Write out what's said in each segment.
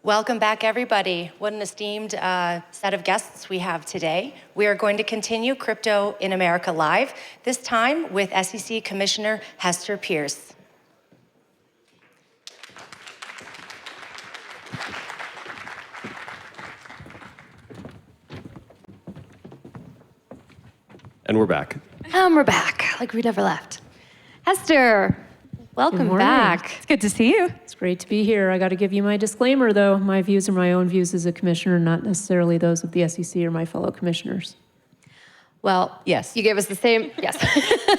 Welcome back, everybody. What an esteemed set of guests we have today. We are going to continue Crypto in America Live, this time with SEC Commissioner Hester Peirce. And we're back. We're back, like we never left. Hester, welcome back. It's good to see you. It's great to be here. I got to give you my disclaimer, though. My views are my own views as a commissioner, not necessarily those of the SEC or my fellow commissioners. Well, Yes. you gave us the same, yes.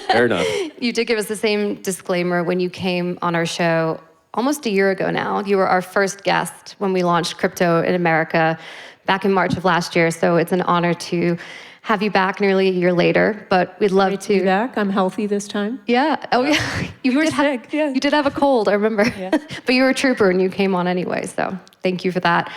Fair enough. You did give us the same disclaimer when you came on our show almost a year ago now. You were our first guest when we launched Crypto in America back in March of last year. So it's an honor to have you back nearly a year later, but we'd love Great to be back. I'm healthy this time. Yeah. Oh, yeah. You were sick, yeah. You did have a cold, I remember. Yeah. But you were a trooper and you came on anyway, so thank you for that.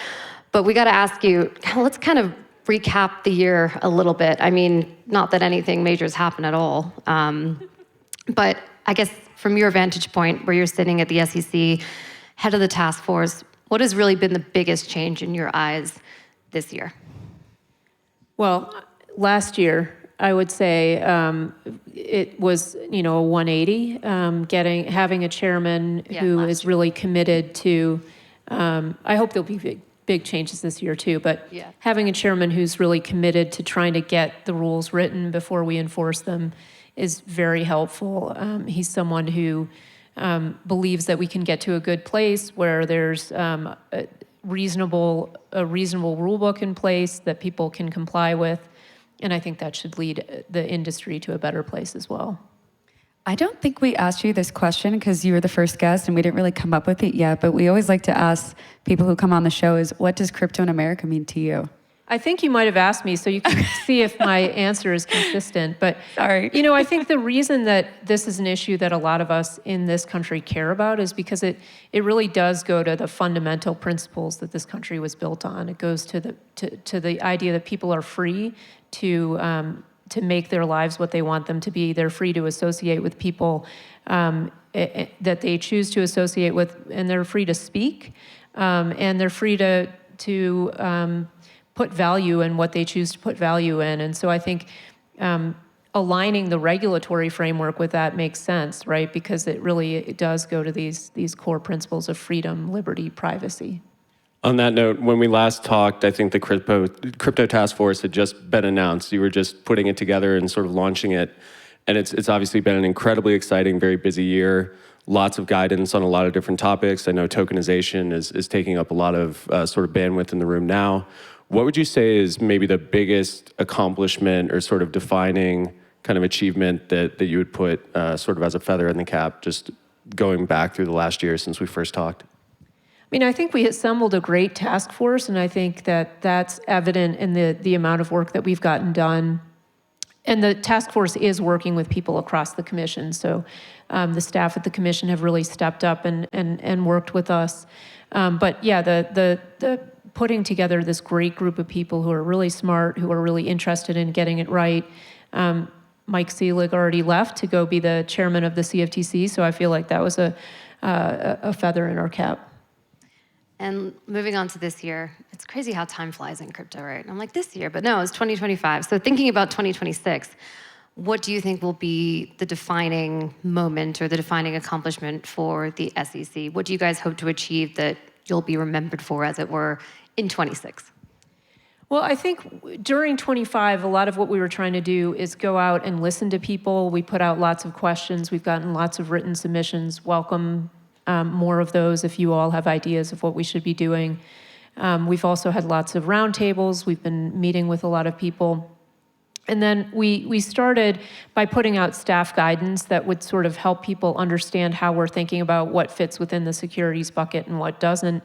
But we got to ask you, let's kind of recap the year a little bit. I mean, not that anything major has happened at all, but I guess from your vantage point, where you're sitting at the SEC, head of the task force, what has really been the biggest change in your eyes this year? Well, last year, I would say it was, a 180. Having a chairman who is really committed to. I hope there'll be big changes this year too. But having a chairman who's really committed to trying to get the rules written before we enforce them is very helpful. He's someone who believes that we can get to a good place where there's a reasonable rule book in place that people can comply with. And I think that should lead the industry to a better place as well. I don't think we asked you this question because you were the first guest and we didn't really come up with it yet, but we always like to ask people who come on the show is, what does Crypto in America mean to you? I think you might have asked me, so you can see if my answer is consistent. But Sorry. I think the reason that this is an issue that a lot of us in this country care about is because it really does go to the fundamental principles that this country was built on. It goes to the idea that people are free to make their lives what they want them to be. They're free to associate with people that they choose to associate with, and they're free to speak, and they're free to put value in what they choose to put value in. And so I think aligning the regulatory framework with that makes sense, right? Because it does go to these core principles of freedom, liberty, privacy. On that note, when we last talked, I think the crypto task force had just been announced. You were just putting it together and sort of launching it. And it's obviously been an incredibly exciting, very busy year. Lots of guidance on a lot of different topics. I know tokenization is taking up a lot of sort of bandwidth in the room now. What would you say is maybe the biggest accomplishment or sort of defining kind of achievement that you would put sort of as a feather in the cap, just going back through the last year since we first talked? I mean, I think we assembled a great task force, and I think that that's evident in the amount of work that we've gotten done. And the task force is working with people across the commission. So the staff at the commission have really stepped up and worked with us. But yeah, the putting together this great group of people who are really smart, who are really interested in getting it right. Mike Seelig already left to go be the chairman of the CFTC, so I feel like that was a feather in our cap. And moving on to this year, it's crazy how time flies in crypto, right? I'm like, this year, but no, it's 2025. So thinking about 2026, what do you think will be the defining moment or the defining accomplishment for the SEC? What do you guys hope to achieve that you'll be remembered for, as it were, in 26? Well, I think during 25, a lot of what we were trying to do is go out and listen to people. We put out lots of questions. We've gotten lots of written submissions. Welcome more of those if you all have ideas of what we should be doing. We've also had lots of roundtables. We've been meeting with a lot of people. And then we started by putting out staff guidance that would sort of help people understand how we're thinking about what fits within the securities bucket and what doesn't.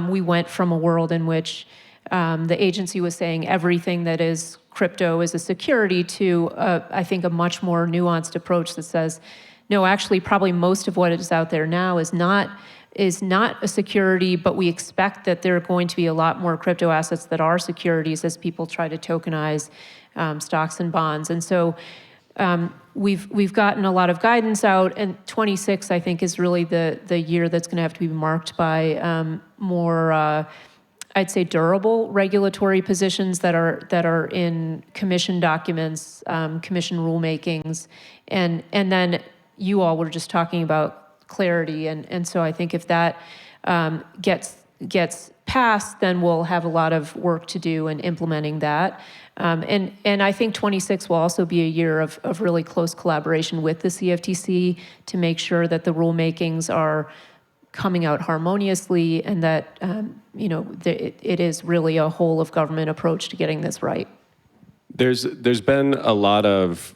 We went from a world in which the agency was saying everything that is crypto is a security to, I think, a much more nuanced approach that says, no, actually, probably most of what is out there now is not a security, but we expect that there are going to be a lot more crypto assets that are securities as people try to tokenize stocks and bonds. And so we've gotten a lot of guidance out, and 26, I think, is really the year that's going to have to be marked by more, I'd say, durable regulatory positions that are in commission documents, commission rulemakings, and then you all were just talking about clarity, and so I think if that gets passed, then we'll have a lot of work to do in implementing that. And I think 26 will also be a year of really close collaboration with the CFTC to make sure that the rulemakings are coming out harmoniously and that it is really a whole of government approach to getting this right. There's been a lot of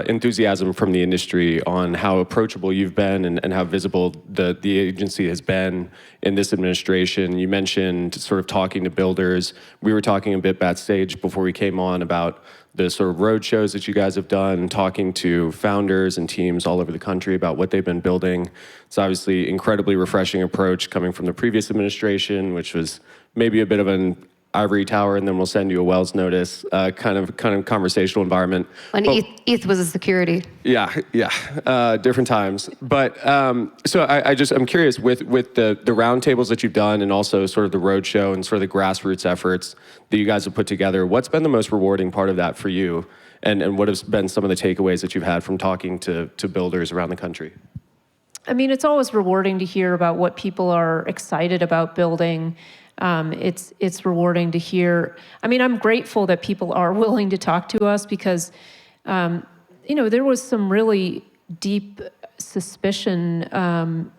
enthusiasm from the industry on how approachable you've been and how visible the agency has been in this administration. You mentioned sort of talking to builders. We were talking a bit backstage before we came on about the sort of road shows that you guys have done, talking to founders and teams all over the country about what they've been building. It's obviously incredibly refreshing approach coming from the previous administration, which was maybe a bit of an ivory tower, and then we'll send you a Wells notice, kind of conversational environment. When ETH was a security. Yeah, different times. But so I'm curious with the roundtables that you've done, and also sort of the roadshow and sort of the grassroots efforts that you guys have put together. What's been the most rewarding part of that for you, and what have been some of the takeaways that you've had from talking to builders around the country? I mean, it's always rewarding to hear about what people are excited about building. It's rewarding to hear. I mean, I'm grateful that people are willing to talk to us because, there was some really deep suspicion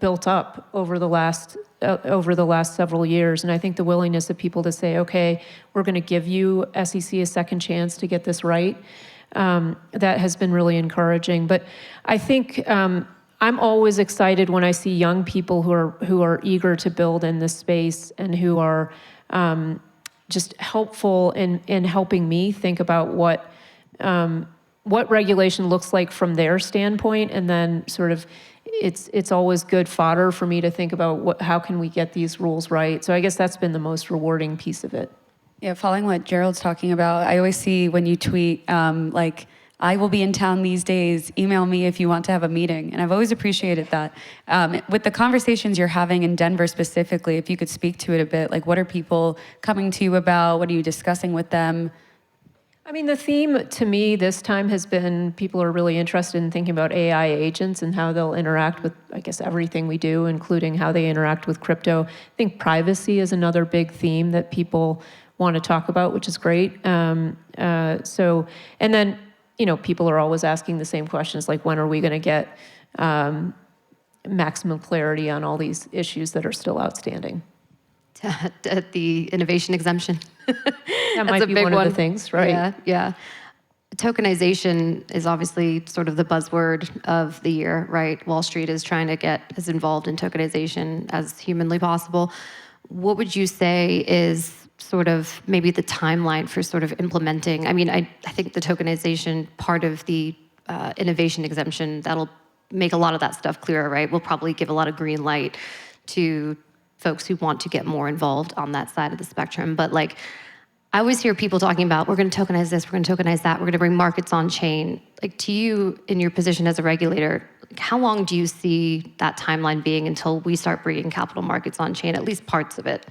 built up over the last several years, and I think the willingness of people to say, "Okay, we're going to give you SEC a second chance to get this right," that has been really encouraging. But I think. I'm always excited when I see young people who are eager to build in this space and who are just helpful in helping me think about what regulation looks like from their standpoint, and then sort of it's always good fodder for me to think about how can we get these rules right. So I guess that's been the most rewarding piece of it. Yeah, following what Gerald's talking about, I always see when you tweet like, I will be in town these days, email me if you want to have a meeting. And I've always appreciated that. With the conversations you're having in Denver specifically, if you could speak to it a bit, like what are people coming to you about? What are you discussing with them? I mean, the theme to me this time has been people are really interested in thinking about AI agents and how they'll interact with, I guess, everything we do, including how they interact with crypto. I think privacy is another big theme that people want to talk about, which is great. And then, people are always asking the same questions, like when are we going to get maximum clarity on all these issues that are still outstanding? The innovation exemption. That might be one of the things, right? Yeah. Tokenization is obviously sort of the buzzword of the year, right? Wall Street is trying to get as involved in tokenization as humanly possible. What would you say is sort of maybe the timeline for sort of implementing? I mean, I think the tokenization part of the innovation exemption, that'll make a lot of that stuff clearer, right? We'll probably give a lot of green light to folks who want to get more involved on that side of the spectrum. But like, I always hear people talking about, we're going to tokenize this, we're going to tokenize that, we're going to bring markets on chain. Like, to you, in your position as a regulator, how long do you see that timeline being until we start bringing capital markets on chain, at least parts of it?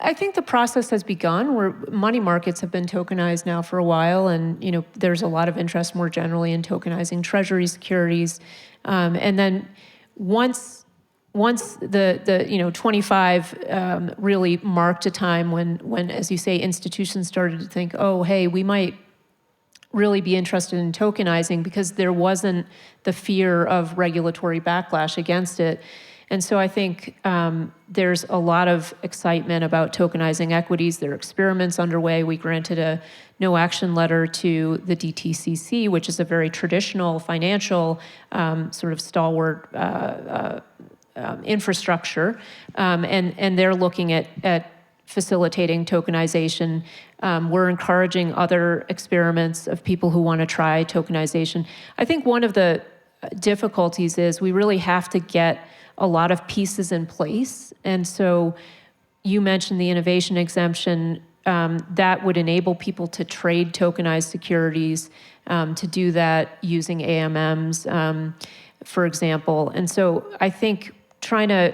I think the process has begun where money markets have been tokenized now for a while, and there's a lot of interest more generally in tokenizing treasury securities. And then once the 25 really marked a time when, as you say, institutions started to think, oh, hey, we might really be interested in tokenizing because there wasn't the fear of regulatory backlash against it. And so I think there's a lot of excitement about tokenizing equities. There are experiments underway. We granted a no action letter to the DTCC, which is a very traditional financial sort of stalwart infrastructure. And they're looking at facilitating tokenization. We're encouraging other experiments of people who want to try tokenization. I think one of the difficulties is we really have to get a lot of pieces in place. And so you mentioned the innovation exemption. that would enable people to trade tokenized securities, to do that using AMMs, for example. And so I think trying to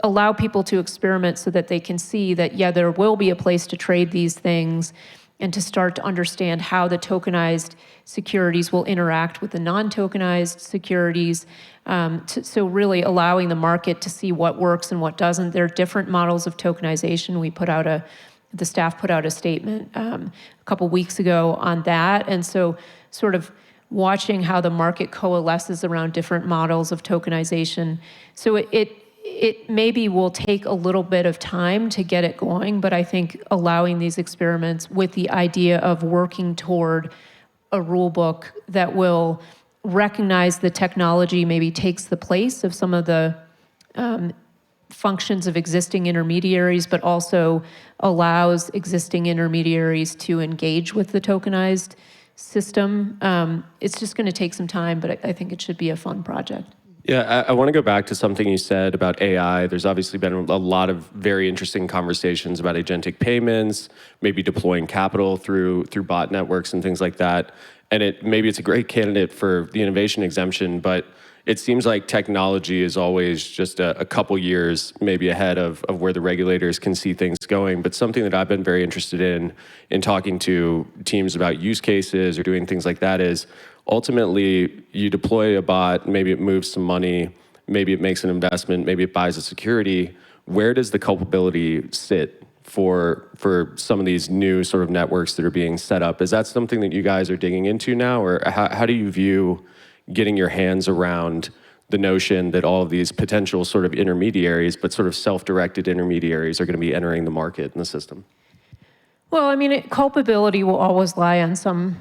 allow people to experiment so that they can see that, yeah, there will be a place to trade these things, and to start to understand how the tokenized securities will interact with the non-tokenized securities. So really allowing the market to see what works and what doesn't. There are different models of tokenization. The staff put out a statement a couple weeks ago on that. And so sort of watching how the market coalesces around different models of tokenization. So it maybe will take a little bit of time to get it going, but I think allowing these experiments with the idea of working toward a rule book that will recognize the technology maybe takes the place of some of the functions of existing intermediaries, but also allows existing intermediaries to engage with the tokenized system. It's just going to take some time, but I think it should be a fun project. Yeah, I want to go back to something you said about AI. There's obviously been a lot of very interesting conversations about agentic payments, maybe deploying capital through bot networks and things like that. And maybe it's a great candidate for the innovation exemption, but it seems like technology is always just a couple years maybe ahead of where the regulators can see things going. But something that I've been very interested in talking to teams about use cases or doing things like that is ultimately you deploy a bot, maybe it moves some money, maybe it makes an investment, maybe it buys a security. Where does the culpability sit for some of these new sort of networks that are being set up? Is that something that you guys are digging into now, or how do you view getting your hands around the notion that all of these potential sort of intermediaries, but sort of self-directed intermediaries, are going to be entering the market and the system? Well, I mean, culpability will always lie on some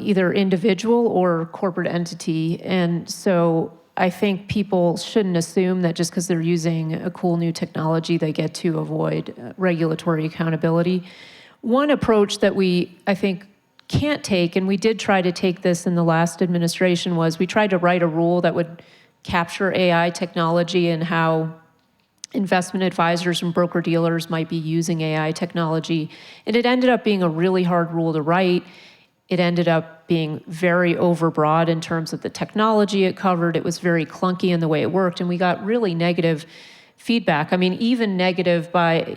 either individual or corporate entity. And so I think people shouldn't assume that just because they're using a cool new technology, they get to avoid regulatory accountability. One approach that I think, can't take, and we did try to take this in the last administration, was we tried to write a rule that would capture AI technology and how investment advisors and broker-dealers might be using AI technology. And it ended up being a really hard rule to write. It ended up being very overbroad in terms of the technology it covered. It was very clunky in the way it worked, and we got really negative feedback. I mean, even negative by,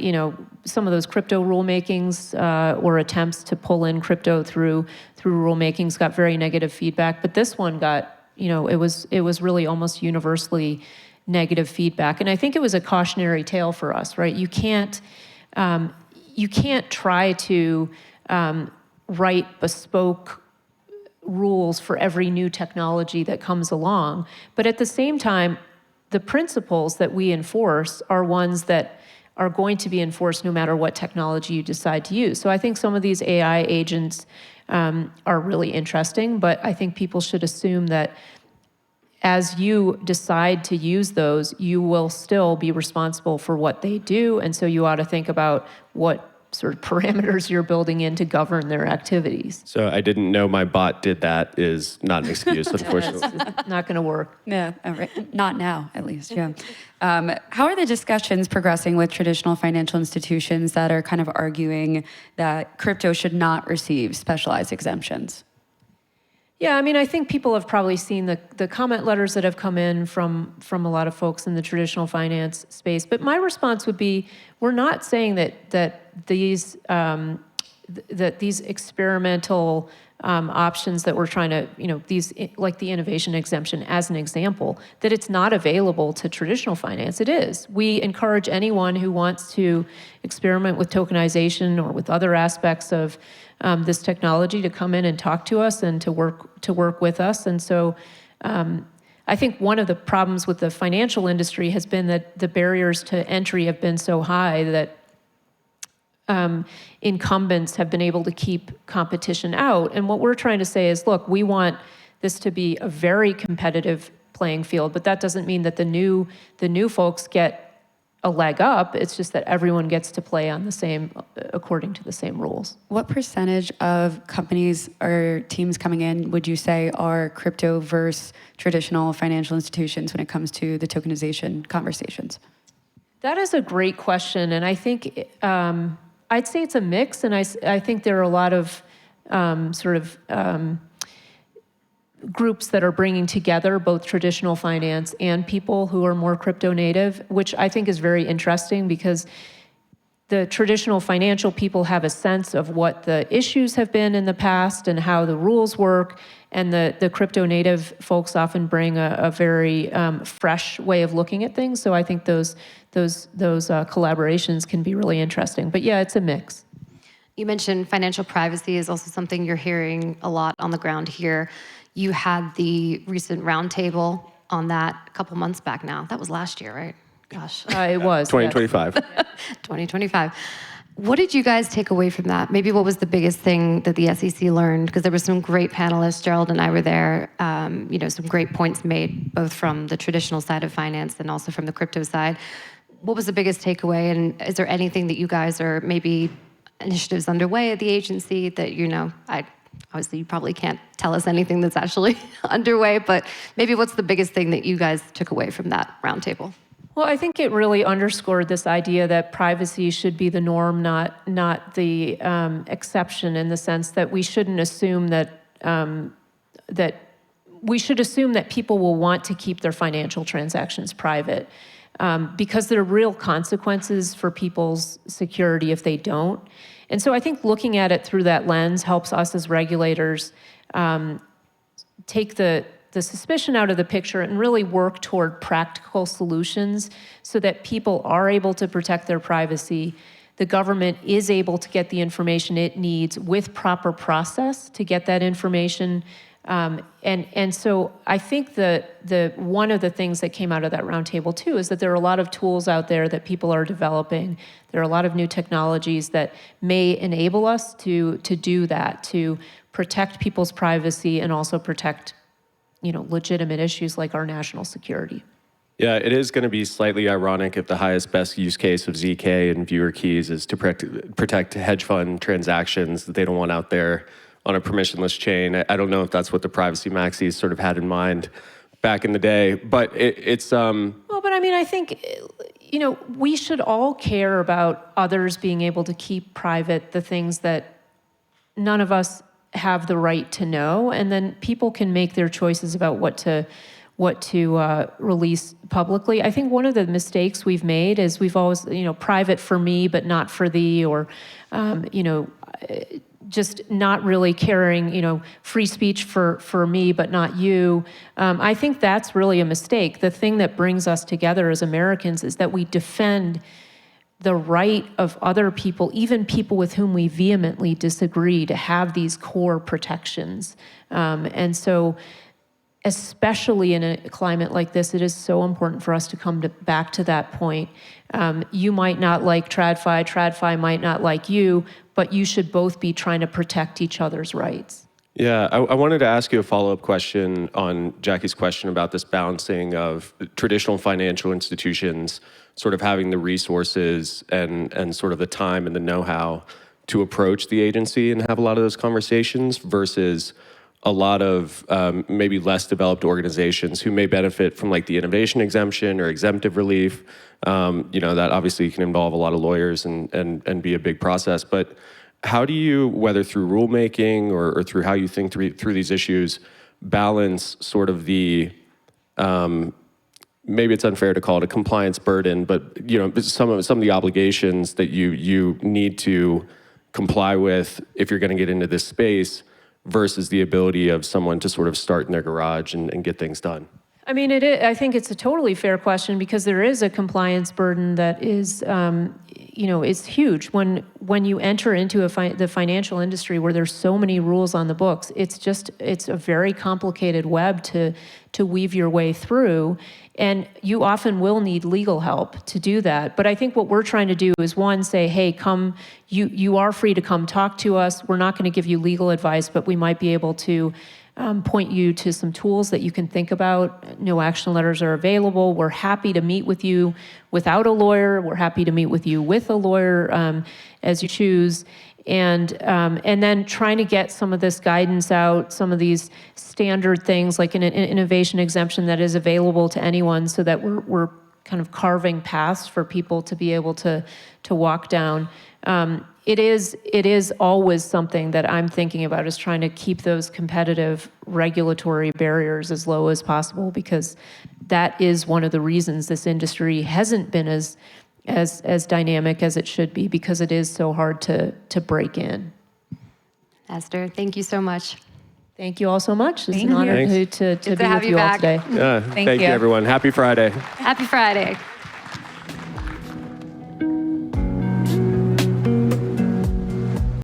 some of those crypto rulemakings or attempts to pull in crypto through rulemakings got very negative feedback. But this one got, it was really almost universally negative feedback. And I think it was a cautionary tale for us, right? You can't try to write bespoke rules for every new technology that comes along. But at the same time, the principles that we enforce are ones that are going to be enforced no matter what technology you decide to use. So I think some of these AI agents are really interesting, but I think people should assume that as you decide to use those, you will still be responsible for what they do. And so you ought to think about what sort of parameters you're building in to govern their activities. So I didn't know my bot did that is not an excuse, unfortunately. It's not going to work. Yeah, not now, at least, yeah. How are the discussions progressing with traditional financial institutions that are kind of arguing that crypto should not receive specialized exemptions? Yeah, I mean, I think people have probably seen the comment letters that have come in from a lot of folks in the traditional finance space. But my response would be, we're not saying that these experimental options that we're trying to, these like the innovation exemption as an example, that it's not available to traditional finance. It is. We encourage anyone who wants to experiment with tokenization or with other aspects of this technology to come in and talk to us and to work with us. And so I think one of the problems with the financial industry has been that the barriers to entry have been so high that incumbents have been able to keep competition out. And what we're trying to say is, look, we want this to be a very competitive playing field, but that doesn't mean that the new folks get a leg up. It's just that everyone gets to play on according to the same rules. What percentage of companies or teams coming in would you say are crypto versus traditional financial institutions when it comes to the tokenization conversations? That is a great question, and I think I'd say it's a mix, and I think there are a lot of groups that are bringing together both traditional finance and people who are more crypto native, which I think is very interesting because the traditional financial people have a sense of what the issues have been in the past and how the rules work, and the crypto native folks often bring a very fresh way of looking at things. So I think those collaborations can be really interesting. But yeah, it's a mix. You mentioned financial privacy is also something you're hearing a lot on the ground here. You had the recent roundtable on that a couple months back now. That was last year, right? Gosh. It was. 2025. 2025. What did you guys take away from that? Maybe what was the biggest thing that the SEC learned? Because there were some great panelists. Gerald and I were there. Some great points made, both from the traditional side of finance and also from the crypto side. What was the biggest takeaway? And is there anything that you guys are maybe initiatives underway at the agency that, obviously you probably can't tell us anything that's actually underway, but maybe what's the biggest thing that you guys took away from that roundtable? Well, I think it really underscored this idea that privacy should be the norm, not the exception, in the sense that we shouldn't assume that we should assume that people will want to keep their financial transactions private, because there are real consequences for people's security if they don't. And so I think looking at it through that lens helps us as regulators take the suspicion out of the picture and really work toward practical solutions so that people are able to protect their privacy. The government is able to get the information it needs with proper process to get that information. And so I think the one of the things that came out of that roundtable too is that there are a lot of tools out there that people are developing. There are a lot of new technologies that may enable us to do that, to protect people's privacy and also protect legitimate issues like our national security. Yeah, it is going to be slightly ironic if the highest best use case of ZK and viewer keys is to protect hedge fund transactions that they don't want out there on a permissionless chain. I don't know if that's what the privacy maxis sort of had in mind back in the day, but it's Well, but I mean, I think, we should all care about others being able to keep private the things that none of us have the right to know, and then people can make their choices about what to release publicly. I think one of the mistakes we've made is we've always, private for me but not for thee, or just not really caring, free speech for me but not you. I think that's really a mistake. The thing that brings us together as Americans is that we defend the right of other people, even people with whom we vehemently disagree, to have these core protections. And so, especially in a climate like this, it is so important for us to come back to that point. You might not like TradFi, TradFi might not like you, but you should both be trying to protect each other's rights. Yeah, I wanted to ask you a follow-up question on Jackie's question about this balancing of traditional financial institutions sort of having the resources and sort of the time and the know-how to approach the agency and have a lot of those conversations versus a lot of maybe less developed organizations who may benefit from like the innovation exemption or exemptive relief. That obviously can involve a lot of lawyers and be a big process. But how do you, whether through rulemaking or through how you think through these issues, balance sort of the, maybe it's unfair to call it a compliance burden, but some of the obligations that you need to comply with if you're going to get into this space versus the ability of someone to sort of start in their garage and get things done? I mean, I think it's a totally fair question because there is a compliance burden that is, is huge. When you enter into the financial industry where there's so many rules on the books, it's a very complicated web to weave your way through. And you often will need legal help to do that. But I think what we're trying to do is, one, say, hey, come, you are free to come talk to us. We're not going to give you legal advice, but we might be able to point you to some tools that you can think about. No action letters are available. We're happy to meet with you without a lawyer. We're happy to meet with you with a lawyer as you choose. And then trying to get some of this guidance out, some of these standard things like an innovation exemption that is available to anyone so that we're kind of carving paths for people to be able to walk down. It is always something that I'm thinking about, is trying to keep those competitive regulatory barriers as low as possible, because that is one of the reasons this industry hasn't been as dynamic as it should be, because it is so hard to break in. Hester, thank you so much. Thank you all so much. It's Thank an honor Good to be to have with you you all back. today. Yeah, thank you, you. everyone. Happy Friday. Happy Friday.